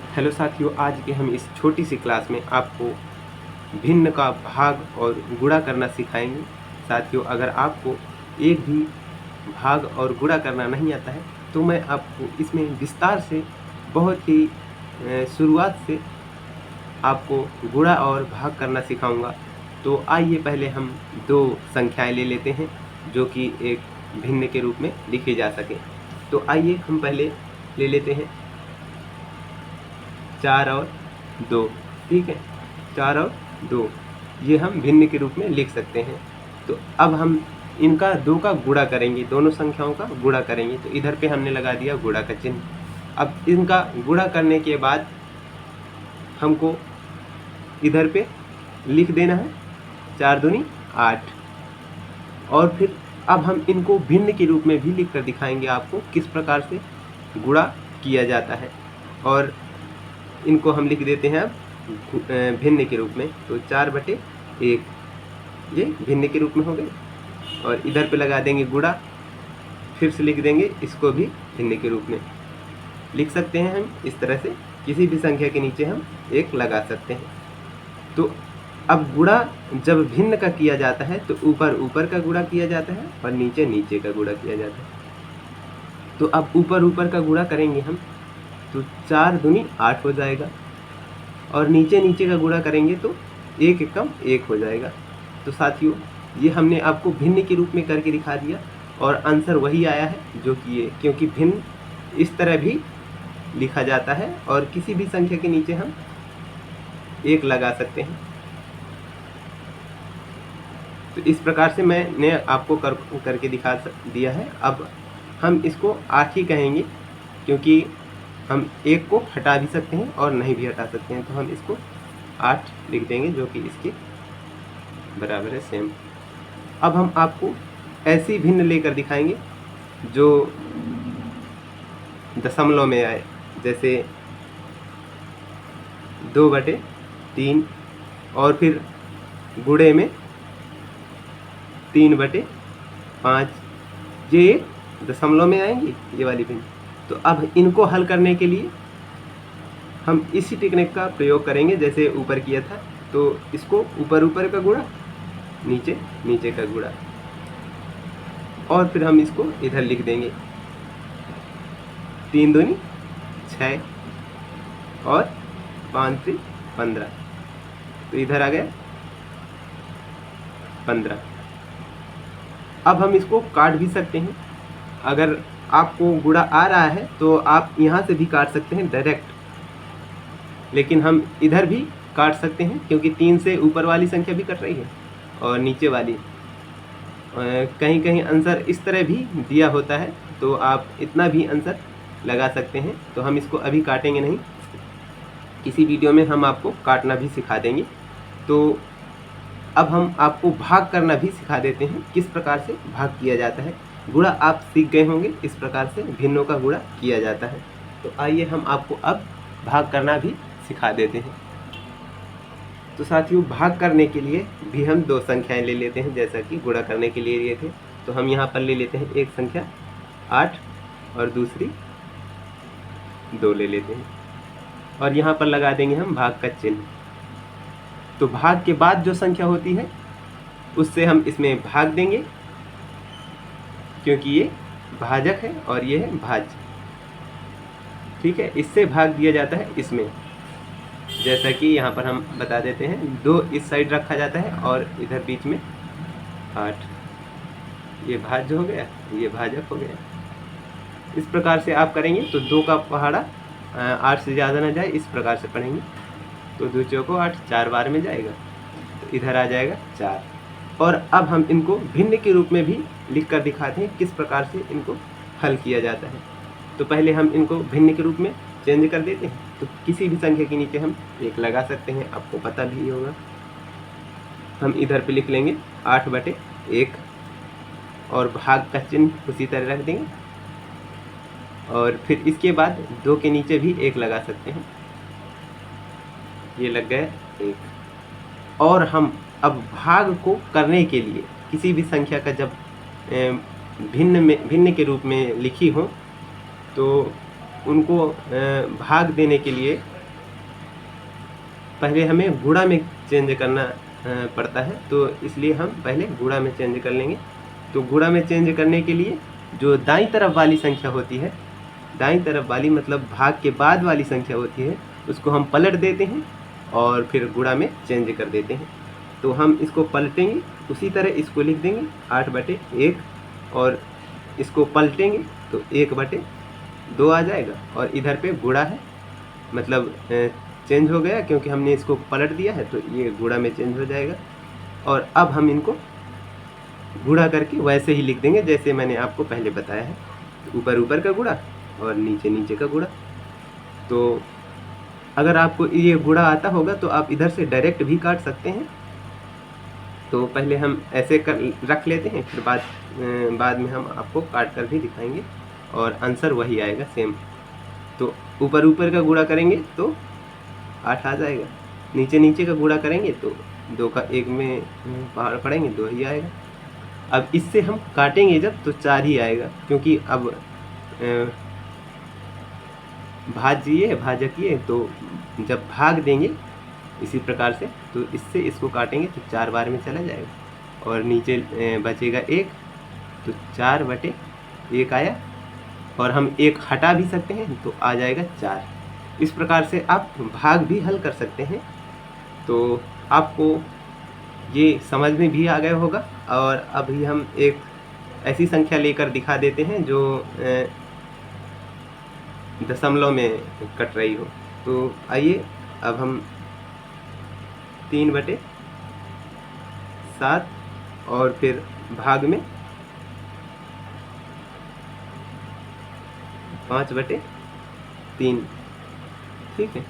Hello साथियों, आज के हम इस छोटी सी क्लास में आपको भिन्न का भाग और गुणा करना सिखाएंगे। साथियों, अगर आपको एक भी भाग और गुणा करना नहीं आता है तो मैं आपको इसमें विस्तार से बहुत ही शुरुआत से आपको गुणा और भाग करना सिखाऊंगा। तो आइए पहले हम दो संख्याएं ले लेते हैं जो कि एक भिन्न के रूप में लिखी जा सके। तो आइए हम पहले ले लेते हैं 4 और 2। ठीक है, 4 और 2 ये हम भिन्न के रूप में लिख सकते हैं। तो अब हम इनका 2 का गुणा करेंगे, दोनों संख्याओं का गुणा करेंगे। तो इधर पे हमने लगा दिया गुणा का चिन्ह। अब इनका गुणा करने के बाद हमको इधर पे लिख देना है 4 दूनी 8। और फिर अब हम इनको भिन्न के रूप में भी लिख कर दिखाएंगे आपको किस प्रकार से गुणा किया जाता है। और इनको हम लिख देते हैं अब भिन्न के रूप में। तो 4/1 ये भिन्न के रूप में हो गए। और इधर पे लगा देंगे गुणा, फिर से लिख देंगे इसको भी भिन्न के रूप में लिख सकते हैं। हम इस तरह से किसी भी संख्या के नीचे हम 1 लगा सकते हैं। तो अब गुणा जब भिन्न का किया जाता है तो ऊपर ऊपर का गुणा किया जाता है और नीचे नीचे का गुणा किया जाता है। तो अब ऊपर ऊपर का गुणा करेंगे हम, तो 4 दूनी 8 हो जाएगा। और नीचे नीचे का गुणा करेंगे तो 1 एकम 1 हो जाएगा। तो साथियों, ये हमने आपको भिन्न के रूप में करके दिखा दिया और आंसर वही आया है जो कि ये, क्योंकि भिन्न इस तरह भी लिखा जाता है और किसी भी संख्या के नीचे हम 1 लगा सकते हैं। तो इस प्रकार से मैंने आपको करके दिखा दिया है। अब हम इसको 8 ही कहेंगे क्योंकि हम 1 को हटा भी सकते हैं और नहीं भी हटा सकते हैं। तो हम इसको 8 लिख देंगे जो कि इसके बराबर है, सेम। अब हम आपको ऐसी भिन्न लेकर दिखाएंगे जो दशमलव में आए, जैसे 2/3 और फिर गुणे में 3/5। ये दशमलव में आएंगी ये वाली भिन्न। तो अब इनको हल करने के लिए हम इसी टेक्निक का प्रयोग करेंगे जैसे ऊपर किया था। तो इसको ऊपर ऊपर का गुणा, नीचे नीचे का गुणा, और फिर हम इसको इधर लिख देंगे 3 दूनी 6 और 5 से 15। तो इधर आ गया 15। अब हम इसको काट भी सकते हैं। अगर आपको गुणा आ रहा है तो आप यहाँ से भी काट सकते हैं डायरेक्ट, लेकिन हम इधर भी काट सकते हैं क्योंकि 3 से ऊपर वाली संख्या भी कट रही है और नीचे वाली। कहीं कहीं आंसर इस तरह भी दिया होता है तो आप इतना भी आंसर लगा सकते हैं। तो हम इसको अभी काटेंगे नहीं, किसी वीडियो में हम आपको काटना भी सिखा देंगे। तो अब हम आपको भाग करना भी सिखा देते हैं, किस प्रकार से भाग किया जाता है। गुणा आप सीख गए होंगे, इस प्रकार से भिन्नों का गुणा किया जाता है। तो आइए हम आपको अब भाग करना भी सिखा देते हैं। तो साथियों, भाग करने के लिए भी हम 2 संख्याएं ले लेते हैं जैसा कि गुणा करने के लिए लिए थे। तो हम यहाँ पर ले लेते हैं एक संख्या 8 और दूसरी 2 ले लेते हैं और यहाँ पर लगा देंगे हम भाग का चिन्ह। तो भाग के बाद जो संख्या होती है उससे हम इसमें भाग देंगे क्योंकि ये भाजक है और ये है भाज्य। ठीक है, इससे भाग दिया जाता है इसमें, जैसा कि यहाँ पर हम बता देते हैं 2 इस साइड रखा जाता है और इधर बीच में 8। ये भाज्य हो गया, ये भाजक हो गया। इस प्रकार से आप करेंगे तो 2 का पहाड़ा 8 से ज़्यादा ना जाए, इस प्रकार से पढ़ेंगे। तो 2 चौको 8, 4 बार में जाएगा तो इधर आ जाएगा 4। और अब हम इनको भिन्न के रूप में भी लिख कर दिखाते हैं किस प्रकार से इनको हल किया जाता है। तो पहले हम इनको भिन्न के रूप में चेंज कर देते हैं। तो किसी भी संख्या के नीचे हम 1 लगा सकते हैं, आपको पता भी होगा। हम इधर पे लिख लेंगे 8/1 और भाग का चिन्ह उसी तरह रख देंगे। और फिर इसके बाद 2 के नीचे भी 1 लगा सकते हैं, ये लग गया 1। और हम अब भाग को करने के लिए किसी भी संख्या का जब भिन्न के रूप में लिखी हो तो उनको भाग देने के लिए पहले हमें गुणा में चेंज करना पड़ता है, तो इसलिए हम पहले गुणा में चेंज कर लेंगे। तो गुणा में चेंज करने के लिए जो दाईं तरफ वाली संख्या होती है, दाईं तरफ वाली मतलब भाग के बाद वाली संख्या होती है, उसको हम पलट देते हैं और फिर गुणा में चेंज कर देते हैं। तो हम इसको पलटेंगे, उसी तरह इसको लिख देंगे 8/1 और इसको पलटेंगे तो 1/2 आ जाएगा। और इधर पे गुणा है, मतलब चेंज हो गया क्योंकि हमने इसको पलट दिया है, तो ये गुणा में चेंज हो जाएगा। और अब हम इनको गुणा करके वैसे ही लिख देंगे जैसे मैंने आपको पहले बताया है, ऊपर ऊपर का गुणा और नीचे नीचे का गुणा। तो अगर आपको ये गुणा आता होगा तो आप इधर से डायरेक्ट भी काट सकते हैं। तो पहले हम ऐसे कर रख लेते हैं, फिर बाद में हम आपको काट कर भी दिखाएंगे और आंसर वही आएगा सेम। तो ऊपर ऊपर का गुणा करेंगे तो 8 आ जाएगा, नीचे नीचे का गुणा करेंगे तो 2 का 1 में पहाड़ पड़ेंगे 2 ही आएगा। अब इससे हम काटेंगे जब तो 4 ही आएगा, क्योंकि अब भाजकीय तो जब भाग देंगे इसी प्रकार से, तो इससे इसको काटेंगे तो 4 बार में चला जाएगा और नीचे बचेगा 1, तो 4/1 आया। और हम 1 हटा भी सकते हैं तो आ जाएगा 4। इस प्रकार से आप भाग भी हल कर सकते हैं। तो आपको ये समझ में भी आ गया होगा। और अभी हम एक ऐसी संख्या लेकर दिखा देते हैं जो दशमलव में कट रही हो। तो आइए अब हम 3/7 और फिर भाग में 5/3, ठीक है।